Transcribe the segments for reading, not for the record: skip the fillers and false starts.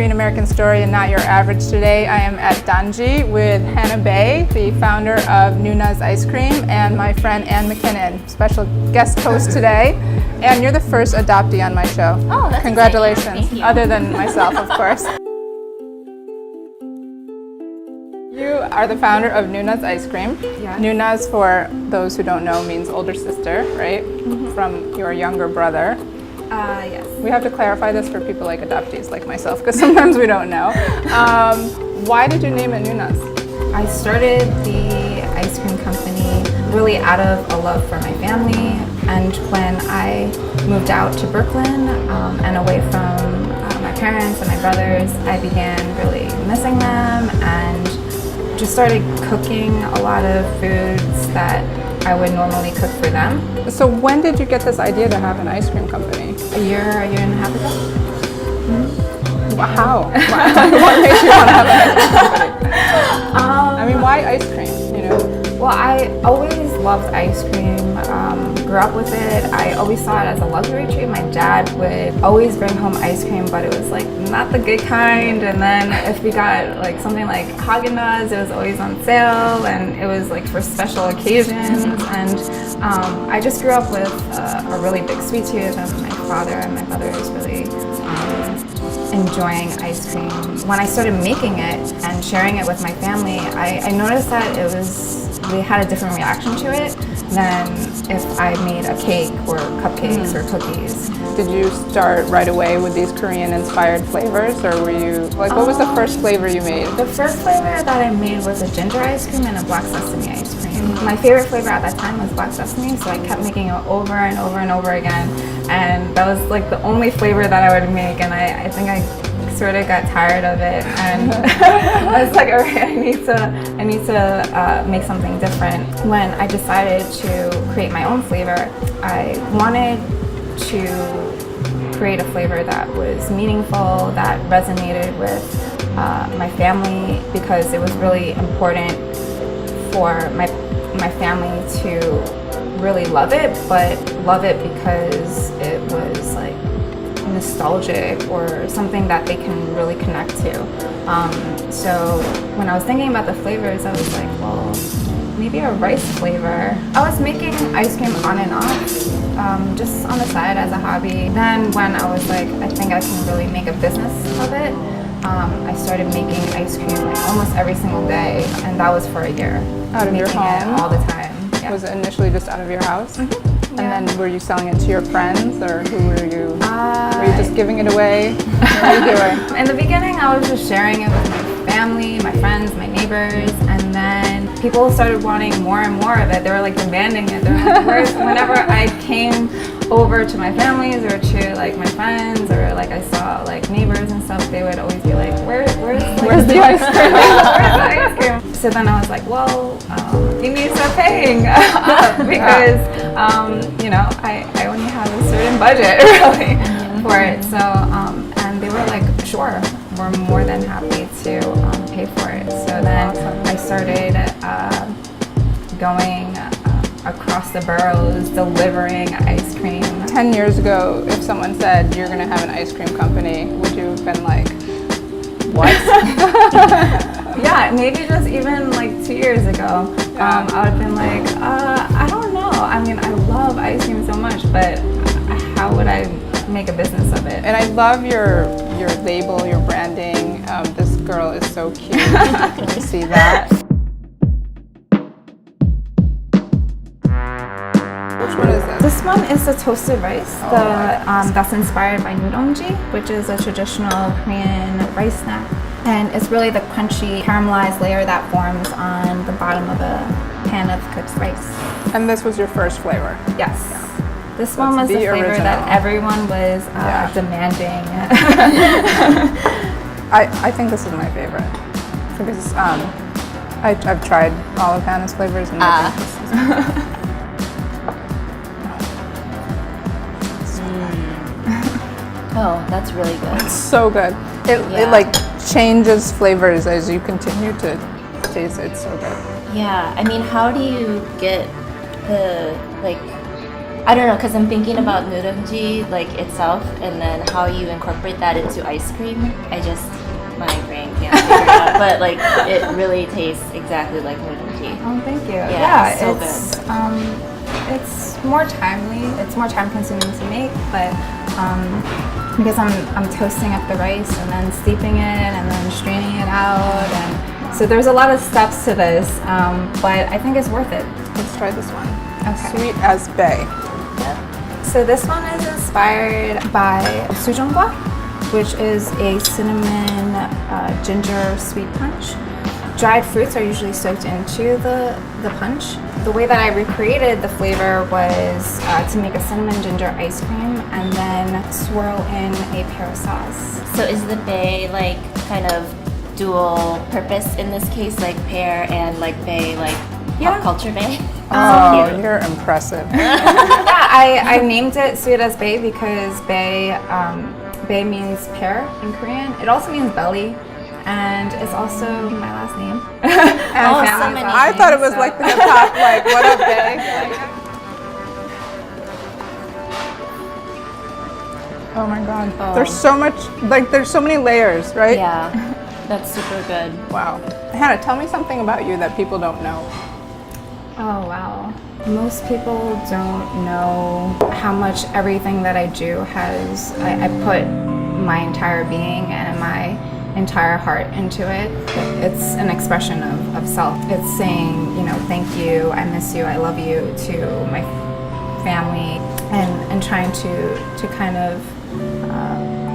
Korean American Story and Not Your Average. Today I am at Danji with Hannah Bae, the founder of Noona's Ice Cream, and my friend Ann McKinnon, special guest host today. And you're the first adoptee on my show. Oh, that's congratulations. Thank you. Other than myself, of course. You are the founder of Noona's Ice Cream. Yes. Noona's, for those who don't know, means older sister, right? Mm-hmm. From your younger brother. Yes. We have to clarify this for people like adoptees like myself, because sometimes we don't know. Why did you name it Noona's? I started the ice cream company really out of a love for my family, and when I moved out to Brooklyn and away from my parents and my brothers, I began really missing them and just started cooking a lot of foods that I would normally cook for them. So when did you get this idea to have an ice cream company? A year and a half ago. Mm-hmm. How? What makes you want to have an ice cream company? I mean, why ice cream, you know? Well, I always loved ice cream, grew up with it. I always saw it as a luxury treat. My dad would always bring home ice cream, but it was like not the good kind. And then if we got like something like Haagen-Dazs, it was always on sale, and it was like for special occasions. And I just grew up with a really big sweet tooth, and my father and my brothers really enjoying ice cream. When I started making it and sharing it with my family, I noticed that they had a different reaction to it than if I made a cake or cupcakes or cookies. Did you start right away with these Korean-inspired flavors, or were you, like, what was the first flavor you made? The first flavor that I made was a ginger ice cream and a black sesame ice cream. My favorite flavor at that time was black sesame, so I kept making it over and over and over again. And that was like the only flavor that I would make, and I think I sort of got tired of it, and I was like, all right, I need to make something different. When I decided to create my own flavor, I wanted to create a flavor that was meaningful, that resonated with my family, because it was really important for my family to really love it, but love it because it was like nostalgic or something that they can really connect to. So when I was thinking about the flavors, I was like, well, maybe a rice flavor. I was making ice cream on and off, just on the side as a hobby. Then when I was like, I think I can really make a business of it, I started making ice cream like almost every single day, and that was for a year. Out of your home? All the time. Yeah. Was it initially just out of your house? Mm-hmm. And then were you selling it to your friends, or who were you? Were you just giving it away? What were you doing? In the beginning, I was just sharing it with my family, my friends, my neighbors, and then people started wanting more and more of it. They were like demanding it. They were like, whenever I came over to my families or to like my friends, or like I saw like neighbors and stuff, they would always be like, where's the ice cream? Where's the ice cream? So then I was like, well, you need to start paying because you know, I only have a certain budget really for it. So and they were like, sure, we're more than happy to pay for it. So then I started going across the boroughs delivering ice cream. 10 years ago, if someone said you're going to have an ice cream company, would you have been like, what? Yeah, maybe just even like 2 years ago, I would have been like, I don't know. I mean, I love ice cream so much, but how would I make a business of it? And I love your label, your branding. This girl is so cute. Can you see that? Which one is this? This one is the toasted rice, that's inspired by noodongji, which is a traditional Korean rice snack. And it's really the crunchy caramelized layer that forms on the bottom of a pan of cooked rice. And this was your first flavor? Yes. This one was the flavor original that everyone was demanding. I think this is my favorite because I've tried all of Hannah's flavors, and I think this is Oh, that's really good. It's so good. It like changes flavors as you continue to taste it. It's so good. Yeah, I mean, how do you get the, like, I don't know, because I'm thinking about nurenji like itself, and then how you incorporate that into ice cream. My brain can't figure it out, but like it really tastes exactly like nurenji. Oh, thank you. Yeah, so it's more timely. It's more time consuming to make, but because I'm toasting up the rice and then steeping it and then straining it out, and so there's a lot of steps to this, but I think it's worth it. Let's try this one. Okay. Sweet as Bae. So this one is inspired by sujongwa, which is a cinnamon ginger sweet punch. Dried fruits are usually soaked into the punch. The way that I recreated the flavor was to make a cinnamon ginger ice cream and then swirl in a pear sauce. So is the bae like kind of dual purpose in this case, like pear and like bae, like pop culture bae? Oh, you're impressive. Yeah, I named it Sweet as Bae because Bae means pear in Korean. It also means belly, and it's also my last name. And Oh, family's so many last I name, thought it was so- like the hip hop, like what up, Bae? Oh my God. Oh. There's so much, like there's so many layers, right? Yeah, that's super good. Wow. Hannah, tell me something about you that people don't know. Oh wow. Most people don't know how much everything that I do has, I put my entire being and my entire heart into it. It's an expression of self. It's saying, thank you, I miss you, I love you to my family, and trying to kind of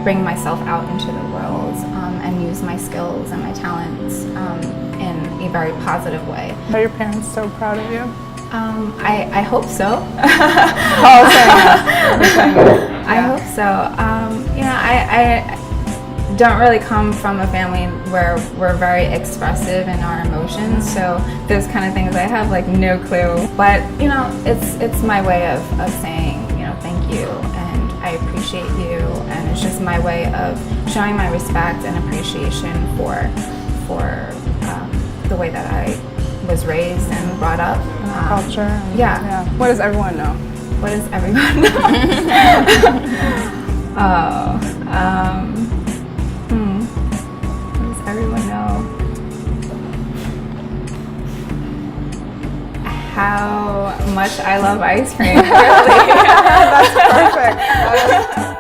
bring myself out into the world and use my skills and my talents in a very positive way. Are your parents so proud of you? I hope so. Oh, I hope so. I don't really come from a family where we're very expressive in our emotions, so those kind of things I have like no clue. But it's my way of saying thank you and I appreciate you, and it's just my way of showing my respect and appreciation for the way that I was raised and brought up. Culture. And, Yeah. What does everyone know? What does everyone know? What does everyone know? How much I love ice cream, really. That's perfect.